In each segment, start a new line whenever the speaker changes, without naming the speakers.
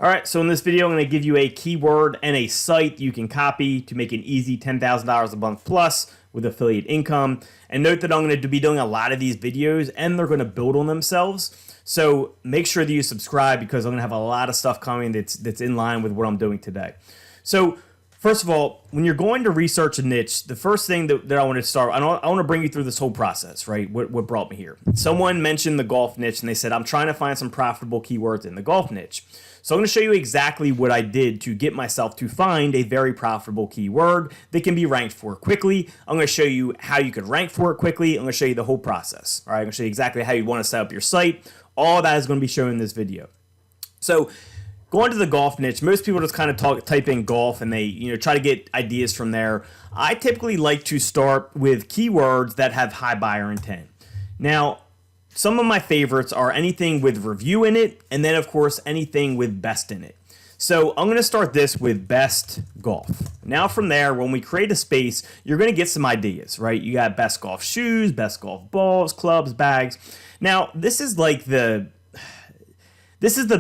All right, so in this video, I'm going to give you a keyword and a site you can copy to make an easy $10,000 a month plus with affiliate income. And note that I'm going to be doing a lot of these videos and they're going to build on themselves. So make sure that you subscribe because I'm going to have a lot of stuff coming that's in line with what I'm doing today. So first of all, when you're going to research a niche, the first thing that I want to start, I want to bring you through this whole process, right? What brought me here? Someone mentioned the golf niche and they said, I'm trying to find some profitable keywords in the golf niche. So I'm going to show you exactly what I did to get myself to find a very profitable keyword that can be ranked for quickly. I'm going to show you how you could rank for it quickly. I'm going to show you the whole process. All right, I'm going to show you exactly how you want to set up your site. All that is going to be shown in this video. So going to the golf niche, most people just kind of type in golf and they try to get ideas from there. I typically like to start with keywords that have high buyer intent. Now, some of my favorites are anything with review in it, and then, of course, anything with best in it. So I'm going to start this with best golf. Now from there, when we create a space, you're going to get some ideas, right? You got best golf shoes, best golf balls, clubs, bags. Now, this is the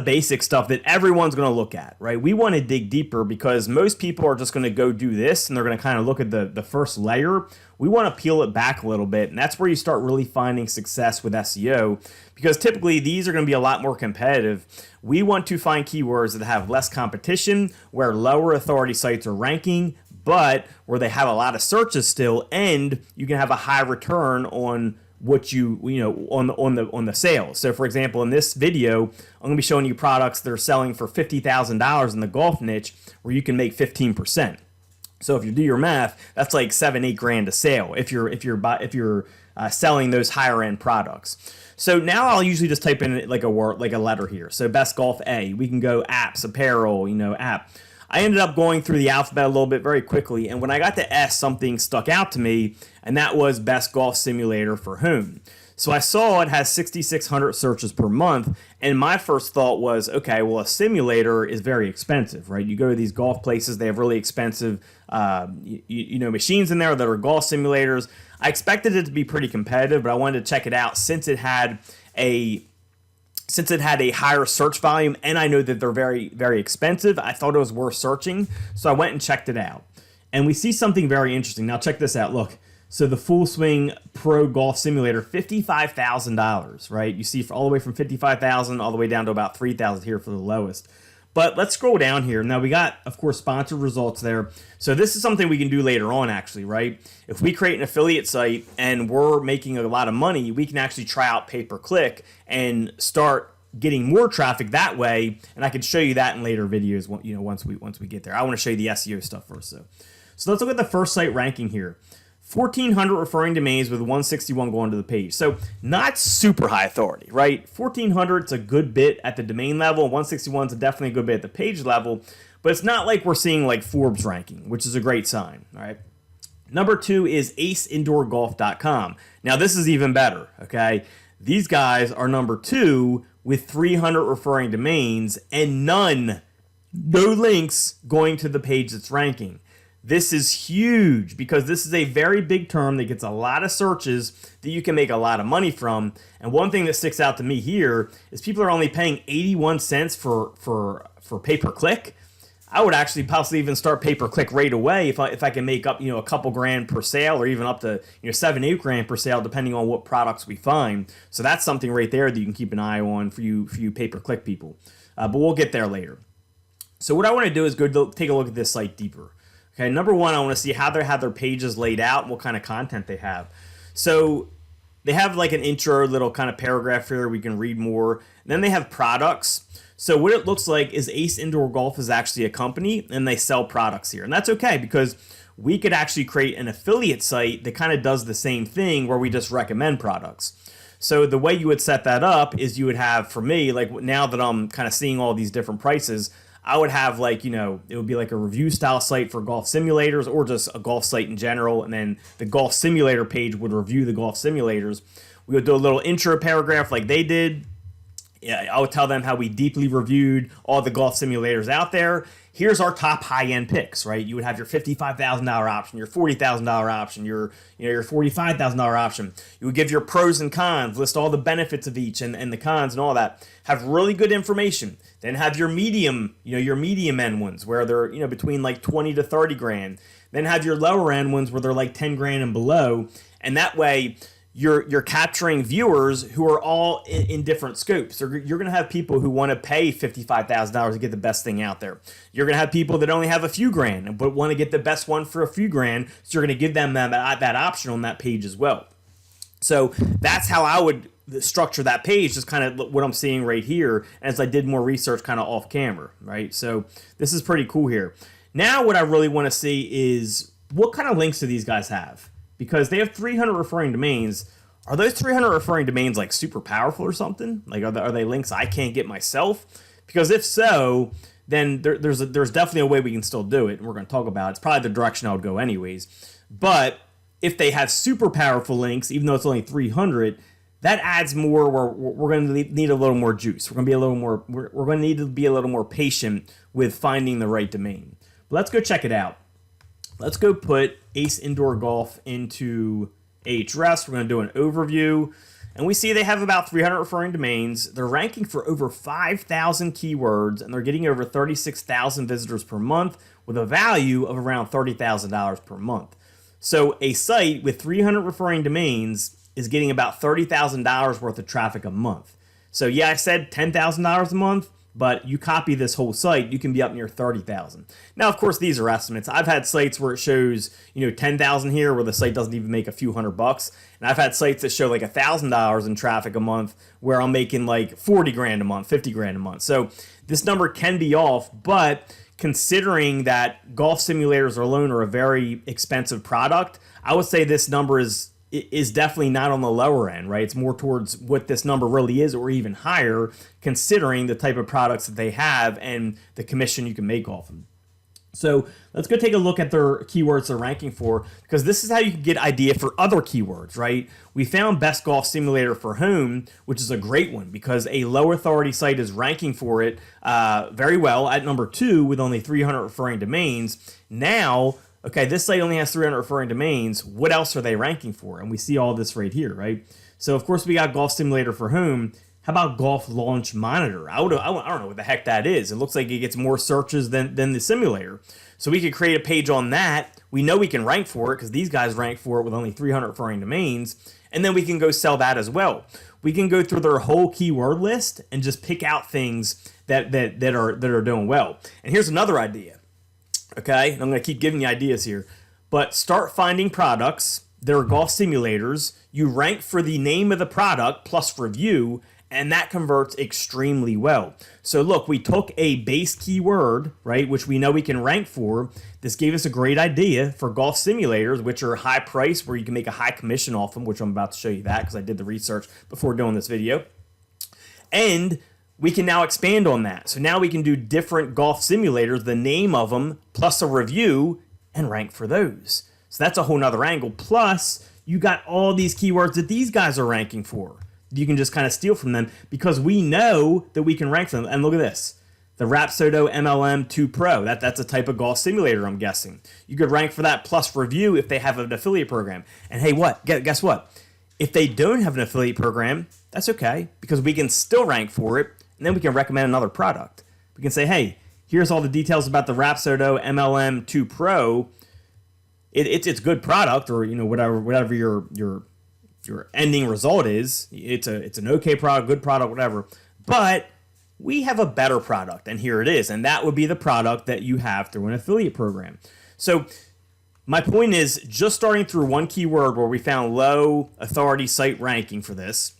basic stuff that everyone's going to look at, right? We want to dig deeper because most people are just going to go do this and they're going to kind of look at the first layer. We want to peel it back a little bit, and that's where you start really finding success with SEO because typically these are going to be a lot more competitive. We want to find keywords that have less competition, where lower authority sites are ranking, but where they have a lot of searches still, and you can have a high return on what on the sales. So for example, in this video, I'm going to be showing you products that are selling for $50,000 in the golf niche where you can make 15%. So if you do your math, that's like $7-8 grand a sale if you're selling those higher end products. So now I'll usually just type in like a word, like a letter here. So best golf A, we can go apps, apparel, app. I ended up going through the alphabet a little bit very quickly, and when I got to S, something stuck out to me, and that was best golf simulator for whom. So I saw it has 6,600 searches per month, and my first thought was, okay, well, a simulator is very expensive, right? You go to these golf places, they have really expensive machines in there that are golf simulators. I expected it to be pretty competitive, but I wanted to check it out since it had a higher search volume, and I know that they're very, very expensive. I thought it was worth searching, so I went and checked it out. And we see something very interesting. Now check this out. Look, so the Full Swing Pro Golf Simulator, $55,000, right? You see all the way from $55,000 all the way down to about $3,000 here for the lowest. But let's scroll down here. Now we got, of course, sponsored results there. So this is something we can do later on, actually, right? If we create an affiliate site and we're making a lot of money, we can actually try out pay-per-click and start getting more traffic that way. And I can show you that in later videos, once we get there. I want to show you the SEO stuff first, though. So let's look at the first site ranking here. 1,400 referring domains with 161 going to the page. So not super high authority, right? 1,400 is a good bit at the domain level. 161 is definitely a good bit at the page level. But it's not like we're seeing like Forbes ranking, which is a great sign, all right? Number 2 is aceindoorgolf.com. Now this is even better, okay? These guys are number 2 with 300 referring domains and no links going to the page that's ranking. This is huge because this is a very big term that gets a lot of searches that you can make a lot of money from. And one thing that sticks out to me here is people are only paying 81 cents for pay-per-click. I would actually possibly even start pay-per-click right away if I can make up a couple grand per sale or even up to 7-8 grand per sale depending on what products we find. So that's something right there that you can keep an eye on for you pay-per-click people. But we'll get there later. So what I want to do is go take a look at this site deeper. Okay, number 1, I want to see how they have their pages laid out and what kind of content they have. So they have like an intro little kind of paragraph here. We can read more. And then they have products. So what it looks like is Ace Indoor Golf is actually a company and they sell products here. And that's okay because we could actually create an affiliate site that kind of does the same thing where we just recommend products. So the way you would set that up is you would have, for me, like now that I'm kind of seeing all these different prices, I would have it would be like a review style site for golf simulators or just a golf site in general. And then the golf simulator page would review the golf simulators. We would do a little intro paragraph like they did. Yeah, I would tell them how we deeply reviewed all the golf simulators out there. Here's our top high-end picks, right? You would have your $55,000 option, your $40,000 option, your $45,000 option. You would give your pros and cons, list all the benefits of each and the cons and all that. Have really good information. Then have your medium, your medium end ones where they're between like 20 to 30 grand. Then have your lower end ones where they're like 10 grand and below, and that way you're capturing viewers who are all in different scopes. So you're going to have people who want to pay $55,000 to get the best thing out there. You're going to have people that only have a few grand but want to get the best one for a few grand. So you're going to give them that option on that page as well. So that's how I would structure that page, just kind of what I'm seeing right here as I did more research kind of off camera, right? So this is pretty cool here. Now what I really want to see is what kind of links do these guys have? Because they have 300 referring domains. Are those 300 referring domains like super powerful or something? Like are they links I can't get myself? Because if so, then there's definitely a way we can still do it, and we're going to talk about it. It's probably the direction I would go anyways. But if they have super powerful links, even though it's only 300, that adds more. We're going to need a little more juice. We're going to be a little more. We're going to need to be a little more patient with finding the right domain. But let's go check it out. Let's go put Ace Indoor Golf into Ahrefs. We're going to do an overview. And we see they have about 300 referring domains. They're ranking for over 5,000 keywords, and they're getting over 36,000 visitors per month with a value of around $30,000 per month. So a site with 300 referring domains is getting about $30,000 worth of traffic a month. So yeah, I said $10,000 a month. But you copy this whole site, you can be up near 30,000. Now, of course, these are estimates. I've had sites where it shows, 10,000 here where the site doesn't even make a few $100. And I've had sites that show like $1,000 in traffic a month where I'm making like 40 grand a month, 50 grand a month. So this number can be off, but considering that golf simulators alone are a very expensive product, I would say this number is definitely not on the lower end, right? It's more towards what this number really is or even higher, considering the type of products that they have and the commission you can make off them. So let's go take a look at their keywords they're ranking for, because this is how you can get idea for other keywords, right? We found Best Golf Simulator for Home, which is a great one because a low authority site is ranking for it very well at number 2 with only 300 referring domains. Now, okay, this site only has 300 referring domains. What else are they ranking for? And we see all this right here, right? So, of course, we got Golf Simulator for Home. How about Golf Launch Monitor? I don't know what the heck that is. It looks like it gets more searches than the simulator. So we could create a page on that. We know we can rank for it because these guys rank for it with only 300 referring domains. And then we can go sell that as well. We can go through their whole keyword list and just pick out things that are doing well. And here's another idea. Okay, and I'm going to keep giving you ideas here, but start finding products that are golf simulators. You rank for the name of the product plus review, and that converts extremely well. So look, we took a base keyword, right, which we know we can rank for. This gave us a great idea for golf simulators, which are high price, where you can make a high commission off them, which I'm about to show you that because I did the research before doing this video. And we can now expand on that. So now we can do different golf simulators, the name of them, plus a review, and rank for those. So that's a whole nother angle. Plus, you got all these keywords that these guys are ranking for. You can just kind of steal from them because we know that we can rank for them. And look at this. The Rapsodo MLM 2 Pro. That's a type of golf simulator, I'm guessing. You could rank for that plus review if they have an affiliate program. And hey, guess what? If they don't have an affiliate program, that's okay because we can still rank for it. And then we can recommend another product. We can say, hey, here's all the details about the Rapsodo MLM 2 Pro. It's good product, or whatever your ending result is. It's an okay product, good product, whatever. But we have a better product, and here it is. And that would be the product that you have through an affiliate program. So my point is, just starting through one keyword where we found low authority site ranking for this,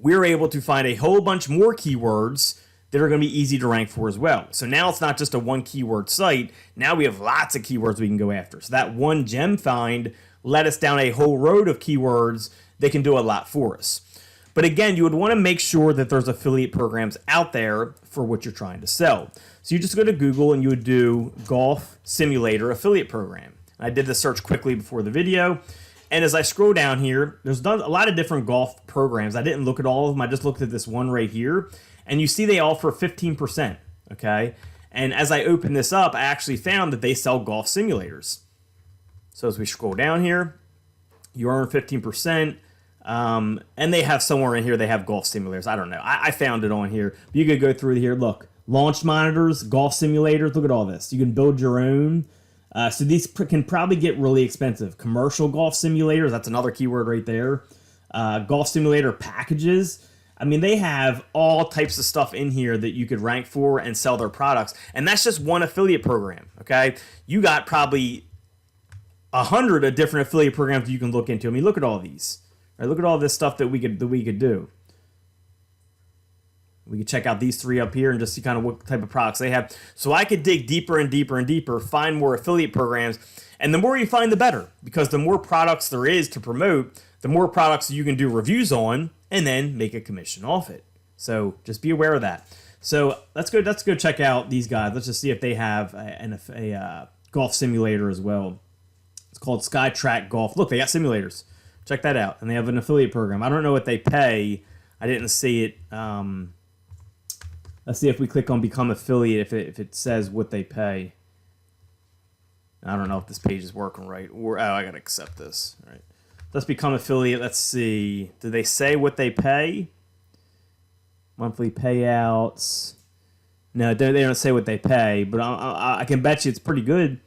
we're able to find a whole bunch more keywords that are going to be easy to rank for as well. So now it's not just a one keyword site. Now we have lots of keywords we can go after. So that one gem find led us down a whole road of keywords that can do a lot for us. But again, you would want to make sure that there's affiliate programs out there for what you're trying to sell. So you just go to Google and you would do Golf Simulator Affiliate Program. I did the search quickly before the video. And as I scroll down here, there's a lot of different golf programs. I didn't look at all of them. I just looked at this one right here. And you see they offer 15%, okay? And as I open this up, I actually found that they sell golf simulators. So as we scroll down here, you earn 15%. And they have somewhere in here, they have golf simulators. I don't know. I found it on here. You could go through here. Look, launch monitors, golf simulators. Look at all this. You can build your own. So these can probably get really expensive. Commercial golf simulators, that's another keyword right there. Golf simulator packages. I mean, they have all types of stuff in here that you could rank for and sell their products. And that's just one affiliate program, okay? You got probably 100 of different affiliate programs you can look into. I mean, look at all these. Right? Look at all this stuff that we could do. We could check out these three up here and just see kind of what type of products they have. So I could dig deeper and deeper and deeper, find more affiliate programs. And the more you find, the better. Because the more products there is to promote, the more products you can do reviews on and then make a commission off it. So just be aware of that. So let's go check out these guys. Let's just see if they have a golf simulator as well. It's called SkyTrack Golf. Look, they got simulators. Check that out. And they have an affiliate program. I don't know what they pay. I didn't see it. Let's see if we click on Become Affiliate, if it says what they pay. I don't know if this page is working right. Or I got to accept this. All right. Let's Become Affiliate. Let's see. Do they say what they pay? Monthly payouts. No, they don't say what they pay. But I can bet you it's pretty good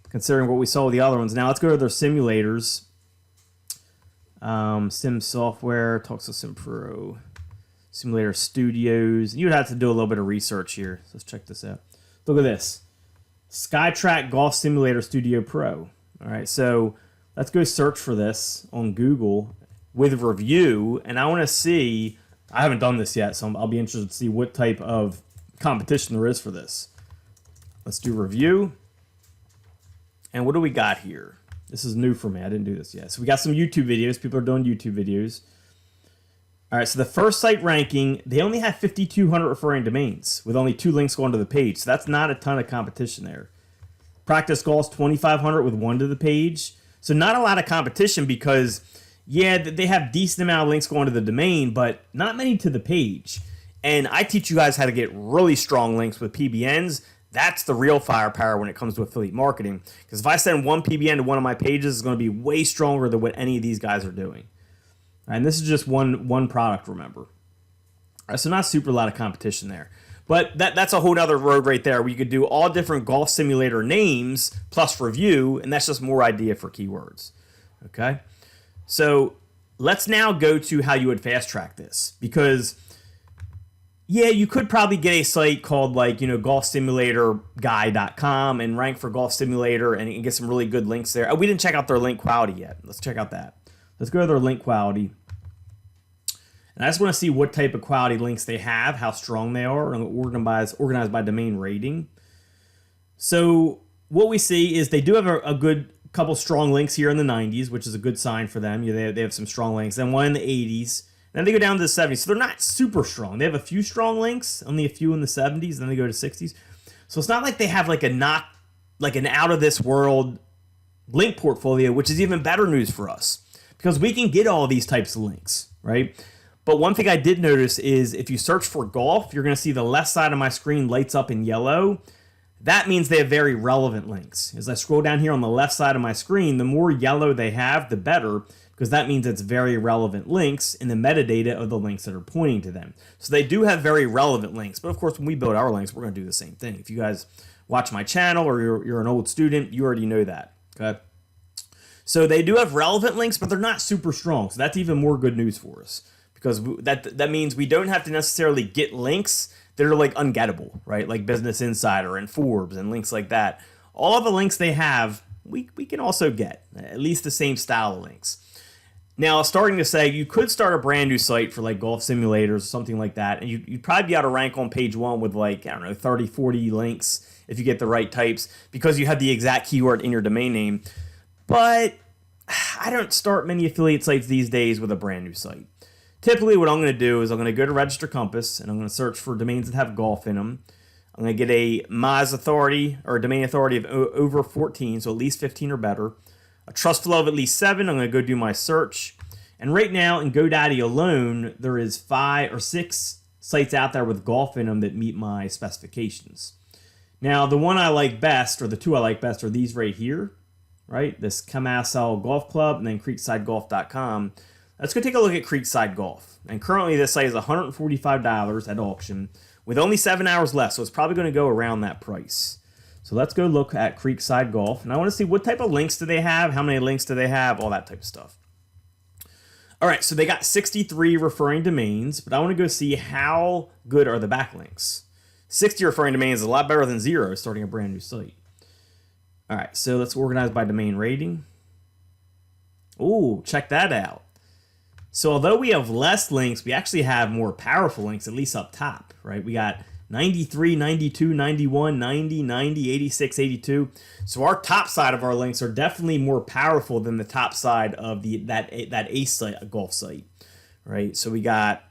considering what we saw with the other ones. Now let's go to their simulators. Sim Software, Talks Sim Pro, Simulator Studios. You would have to do a little bit of research here. So let's check this out. Look at this. SkyTrack Golf Simulator Studio Pro. All right, so let's go search for this on Google with review. And I want to see, I haven't done this yet, so I'll be interested to see what type of competition there is for this. Let's do review. And what do we got here? This is new for me. I didn't do this yet. So we got some YouTube videos. People are doing YouTube videos. All right, so the first site ranking, they only have 5,200 referring domains with only 2 links going to the page. So that's not a ton of competition there. Practice Golf's 2,500 with 1 to the page. So not a lot of competition because, yeah, they have decent amount of links going to the domain, but not many to the page. And I teach you guys how to get really strong links with PBNs. That's the real firepower when it comes to affiliate marketing. Because if I send one PBN to one of my pages, it's going to be way stronger than what any of these guys are doing. And this is just one product, remember. All right, so not super a lot of competition there. But that's a whole other road right there where you could do all different golf simulator names plus review, and that's just more idea for keywords. Okay? So let's now go to how you would fast track this. Because yeah, you could probably get a site called golfsimulatorguy.com and rank for golf simulator and get some really good links there. We didn't check out their link quality yet. Let's check out that. Let's go to their link quality. And I just want to see what type of quality links they have, how strong they are, and organized by domain rating. So what we see is they do have a good couple strong links here in the 90s, which is a good sign for them. They have some strong links. Then one in the 80s. Then they go down to the 70s. So they're not super strong. They have a few strong links, only a few in the 70s. Then they go to 60s. So it's not like they have an out of this world link portfolio, which is even better news for us because we can get all these types of links, right? But one thing I did notice is if you search for golf, you're going to see the left side of my screen lights up in yellow. That means they have very relevant links. As I scroll down here on the left side of my screen, the more yellow they have, the better, because that means it's very relevant links in the metadata of the links that are pointing to them. So they do have very relevant links. But of course, when we build our links, we're going to do the same thing. If you guys watch my channel or you're an old student, you already know that. Okay. So they do have relevant links, but they're not super strong. So that's even more good news for us because that means we don't have to necessarily get links that are like ungettable, right? Like Business Insider and Forbes and links like that. All of the links they have, we can also get at least the same style of links. Now, starting to say you could start a brand new site for like golf simulators or something like that, and you'd probably be able to rank on page 1 with 30, 40 links if you get the right types because you have the exact keyword in your domain name. But I don't start many affiliate sites these days with a brand new site. Typically, what I'm going to do is I'm going to go to Register Compass and I'm going to search for domains that have golf in them. I'm going to get a MAS authority or a domain authority of over 14, so at least 15 or better. a trust flow of at least 7. I'm going to go do my search. And right now in GoDaddy alone, there is 5 or 6 sites out there with golf in them that meet my specifications. Now, the one I like best, or the 2 I like best, are these right here, right? This Camassal Golf Club and then CreeksideGolf.com. Let's go take a look at Creekside Golf. And currently this site is $145 at auction with only 7 hours left, so it's probably going to go around that price. So let's go look at Creekside Golf, and I want to see what type of links do they have, how many links do they have, all that type of stuff. All right, so they got 63 referring domains, but I want to go see how good are the backlinks. 60 referring domains is a lot better than 0 starting a brand new site. All right, so let's organize by domain rating. Ooh, check that out. So although we have less links, we actually have more powerful links, at least up top, right? We got 93, 92, 91, 90, 90, 86, 82. So our top side of our links are definitely more powerful than the top side of that Ace site, a golf site, right? So we got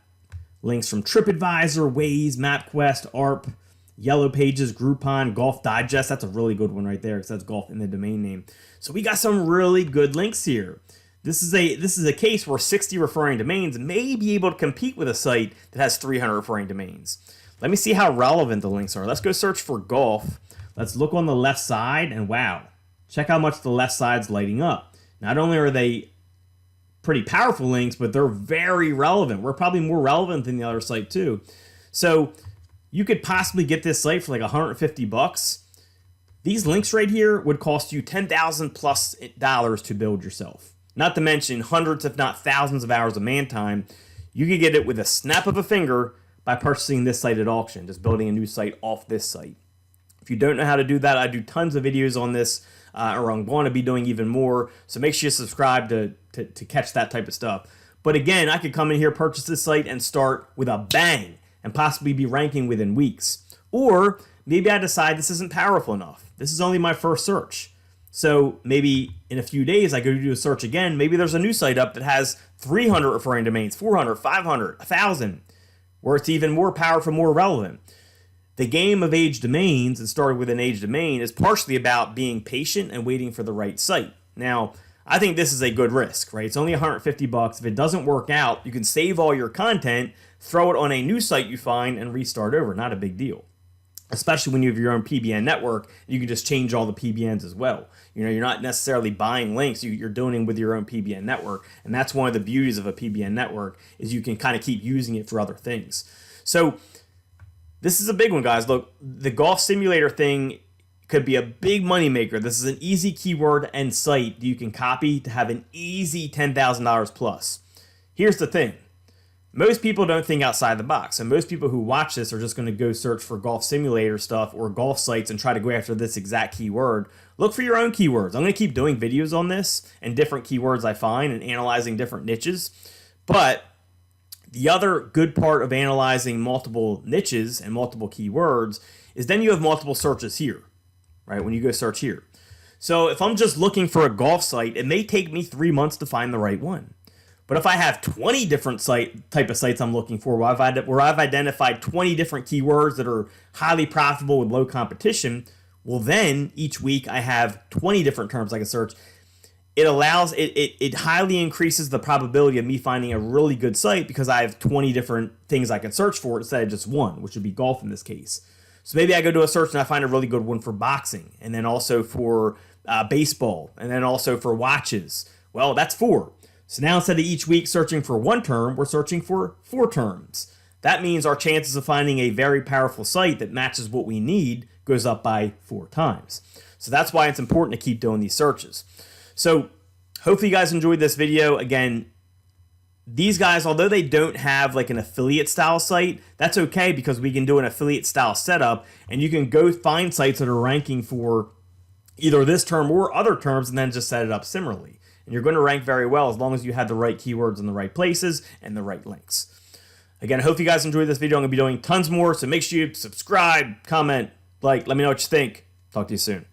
links from TripAdvisor, Waze, MapQuest, ARP, Yellow Pages, Groupon, Golf Digest. That's a really good one right there because that's golf in the domain name. So we got some really good links here. This is a case where 60 referring domains may be able to compete with a site that has 300 referring domains. Let me see how relevant the links are. Let's go search for golf. Let's look on the left side, and wow, check how much the left side's lighting up. Not only are they pretty powerful links, but they're very relevant. We're probably more relevant than the other site too. So you could possibly get this site for like $150. These links right here would cost you $10,000 plus to build yourself. Not to mention hundreds, if not thousands of hours of man time. You could get it with a snap of a finger by purchasing this site at auction, just building a new site off this site. If you don't know how to do that, I do tons of videos on this, or I'm going to be doing even more. So make sure you subscribe to catch that type of stuff. But again, I could come in here, purchase this site, and start with a bang, and possibly be ranking within weeks. Or maybe I decide this isn't powerful enough. This is only my first search. So maybe in a few days, I go to do a search again. Maybe there's a new site up that has 300 referring domains, 400, 500, 1,000, where it's even more powerful, more relevant. The game of age domains, and starting with an age domain, is partially about being patient and waiting for the right site. Now, I think this is a good risk, right? It's only $150. If it doesn't work out, you can save all your content, throw it on a new site you find, and restart over. Not a big deal. Especially when you have your own PBN network, you can just change all the PBNs as well. You know, you're not necessarily buying links, you're doing it with your own PBN network. And that's one of the beauties of a PBN network, is you can kind of keep using it for other things. So this is a big one, guys. Look, the golf simulator thing could be a big moneymaker. This is an easy keyword and site that you can copy to have an easy $10,000 plus. Here's the thing. Most people don't think outside the box, and most people who watch this are just going to go search for golf simulator stuff or golf sites and try to go after this exact keyword. Look for your own keywords. I'm going to keep doing videos on this and different keywords I find and analyzing different niches. But the other good part of analyzing multiple niches and multiple keywords is then you have multiple searches here, right? When you go search here. So if I'm just looking for a golf site, it may take me 3 months to find the right one. But if I have 20 different type of sites I'm looking for, where I've identified 20 different keywords that are highly profitable with low competition, well then each week I have 20 different terms I can search. It highly increases the probability of me finding a really good site because I have 20 different things I can search for instead of just one, which would be golf in this case. So maybe I go to a search and I find a really good one for boxing, and then also for baseball, and then also for watches. Well, that's 4. So now instead of each week searching for 1 term, we're searching for 4 terms. That means our chances of finding a very powerful site that matches what we need goes up by 4 times. So that's why it's important to keep doing these searches. So hopefully you guys enjoyed this video. Again, these guys, although they don't have like an affiliate style site, that's okay because we can do an affiliate style setup and you can go find sites that are ranking for either this term or other terms and then just set it up similarly. And you're going to rank very well as long as you have the right keywords in the right places and the right links. Again, I hope you guys enjoyed this video. I'm going to be doing tons more, so make sure you subscribe, comment, like, let me know what you think. Talk to you soon.